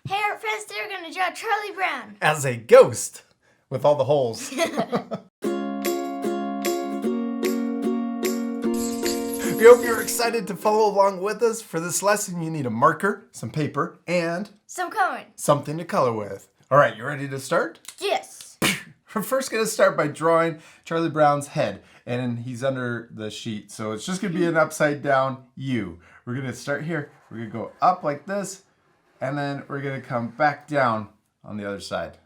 Hey, our friends, they're gonna draw Charlie Brown as a ghost with all the holes. We hope you're excited to follow along with us. For this lesson, you need a marker, some paper, and some coloring. Something to color with. All right, you ready to start? Yes. We're first going to start by drawing Charlie Brown's head, and he's under the sheet. So it's just going to be an upside down U. We're going to start here. We're going to go up like this, and then we're going to come back down on the other side.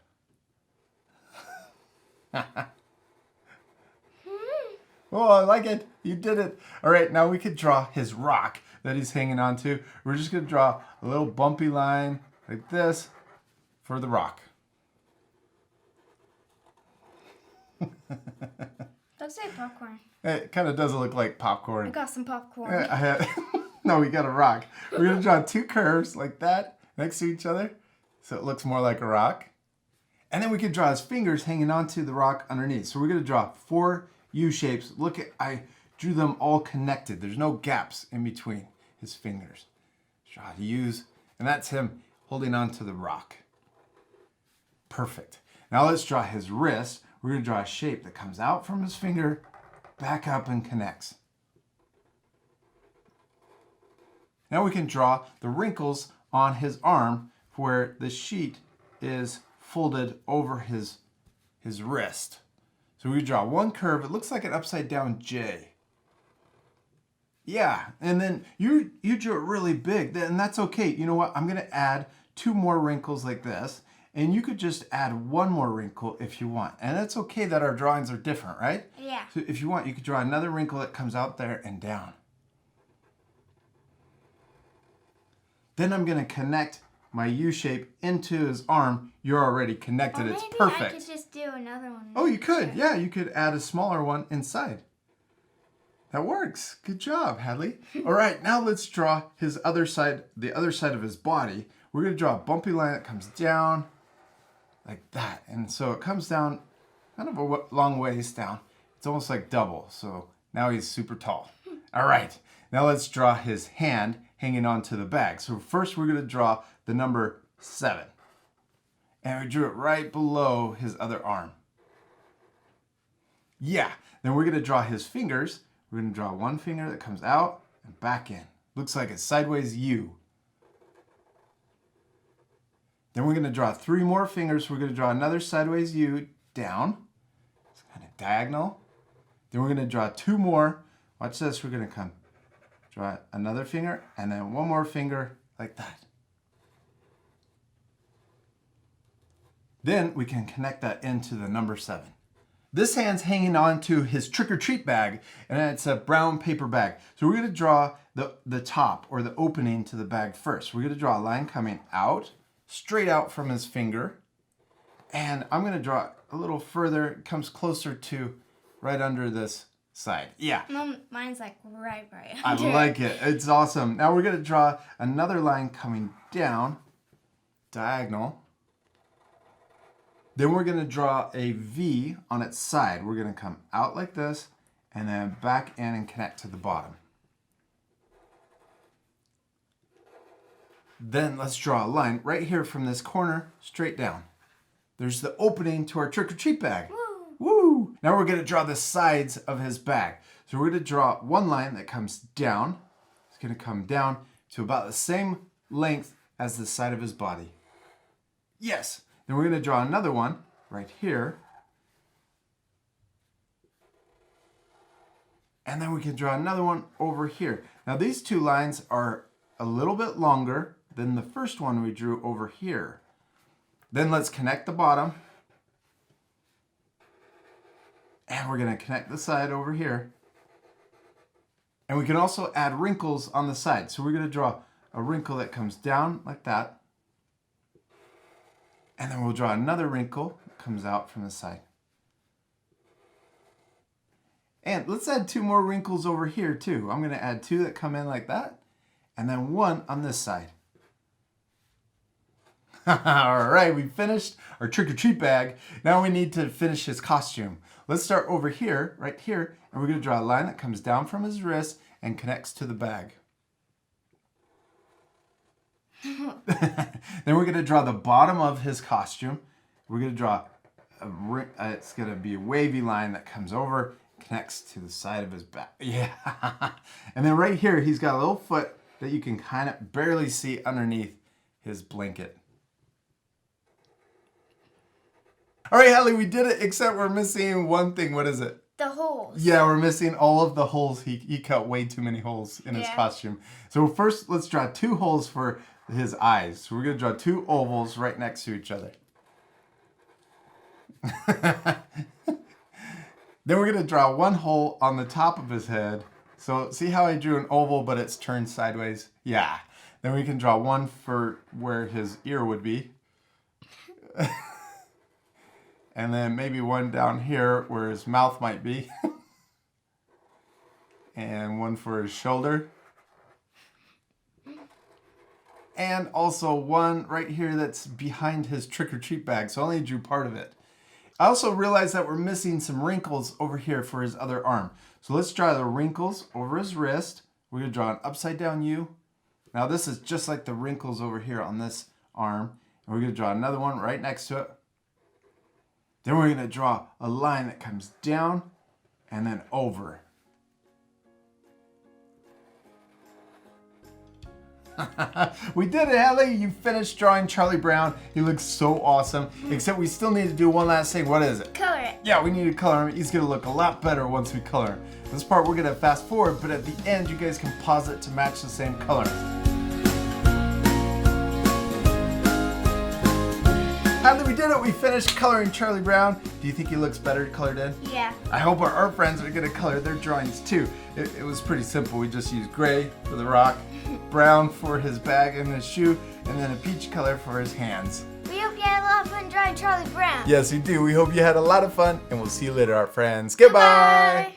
Oh, I like it. You did it. All right, now we could draw his rock that he's hanging on to. We're just going to draw a little bumpy line like this for the rock. Looks like popcorn. It kind of does look like popcorn. I got some popcorn. No, we got a rock. We're going to draw two curves like that next to each other so it looks more like a rock. And then we could draw his fingers hanging onto the rock underneath. So we're going to draw 4 U shapes. Look at, I drew them all connected. There's no gaps in between his fingers. Draw U's, and that's him holding onto the rock. Perfect. Now let's draw his wrist. We're going to draw a shape that comes out from his finger, back up and connects. Now we can draw the wrinkles on his arm where the sheet is folded over his wrist. So we draw one curve. It looks like an upside down J. Yeah, and then you drew it really big, and that's okay. You know what? I'm going to add 2 more wrinkles like this, and you could just add 1 more wrinkle if you want. And it's okay that our drawings are different, right? Yeah. So if you want, you could draw another wrinkle that comes out there and down. Then I'm going to connect my U shape into his arm. You're already connected. It's perfect. Maybe I could just do another one. Oh, you could. Yeah, you could add a smaller one inside. That works. Good job, Hadley. All right, now let's draw his other side, the other side of his body. We're going to draw a bumpy line that comes down like that. And so it comes down kind of a long ways down. It's almost like double. So now he's super tall. All right, now let's draw his hand hanging onto the bag. So first we're going to draw the number 7. And we drew it right below his other arm. Yeah, then we're going to draw his fingers. We're going to draw one finger that comes out and back in. Looks like a sideways U. Then we're going to draw 3 more fingers. We're going to draw another sideways U down. It's kind of diagonal. Then we're going to draw 2 more. Watch this. We're going to come draw another finger and then 1 more finger like that. Then we can connect that into the number 7. This hand's hanging on to his trick-or-treat bag, and it's a brown paper bag. So we're going to draw the top or the opening to the bag first. We're going to draw a line coming out, straight out from his finger. And I'm going to draw a little further. It comes closer to right under this side. Yeah. Mine's like right I like it. It's awesome. Now we're going to draw another line coming down, diagonal. Then we're going to draw a V on its side. We're going to come out like this and then back in and connect to the bottom. Then let's draw a line right here from this corner straight down. There's the opening to our trick-or-treat bag. Woo! Now we're going to draw the sides of his bag. So we're going to draw one line that comes down. It's going to come down to about the same length as the side of his body. Yes! Then we're going to draw another one right here. And then we can draw another one over here. Now these 2 lines are a little bit longer than the first one we drew over here. Then let's connect the bottom. And we're going to connect the side over here. And we can also add wrinkles on the side. So we're going to draw a wrinkle that comes down like that. And then we'll draw another wrinkle that comes out from the side. And let's add 2 more wrinkles over here too. I'm going to add 2 that come in like that. And then 1 on this side. All right, we finished our trick-or-treat bag. Now we need to finish his costume. Let's start over here, right here. And we're going to draw a line that comes down from his wrist and connects to the bag. Then we're going to draw the bottom of his costume. We're going to draw it's going to be a wavy line that comes over, connects to the side of his back. Yeah. And then right here, he's got a little foot that you can kind of barely see underneath his blanket. All right, Hadley, we did it, except we're missing one thing. What is it? The holes. Yeah, we're missing all of the holes. He cut way too many holes in his costume. So first, let's draw 2 holes for his eyes. So we're going to draw 2 ovals right next to each other. Then we're going to draw 1 hole on the top of his head. So see how I drew an oval, but it's turned sideways? Yeah. Then we can draw 1 for where his ear would be. And then maybe 1 down here where his mouth might be. And 1 for his shoulder. And also 1 right here that's behind his trick-or-treat bag. So I only drew part of it. I also realized that we're missing some wrinkles over here for his other arm. So let's draw the wrinkles over his wrist. We're going to draw an upside down U. Now this is just like the wrinkles over here on this arm. And we're going to draw another one right next to it. Then we're going to draw a line that comes down and then over. We did it, Hadley. You finished drawing Charlie Brown. He looks so awesome. Except we still need to do one last thing. What is it? Color it. Yeah, we need to color him. He's going to look a lot better once we color him. This part we're going to fast forward, but at the end you guys can pause it to match the same color. Hadley, we did it. We finished coloring Charlie Brown. Do you think he looks better colored in? Yeah. I hope our art friends are going to color their drawings too. It was pretty simple. We just used gray for the rock, brown for his bag and his shoe, and then a peach color for his hands. We hope you had a lot of fun drawing Charlie Brown. Yes, we do. We hope you had a lot of fun, and we'll see you later, art friends. Goodbye. Bye.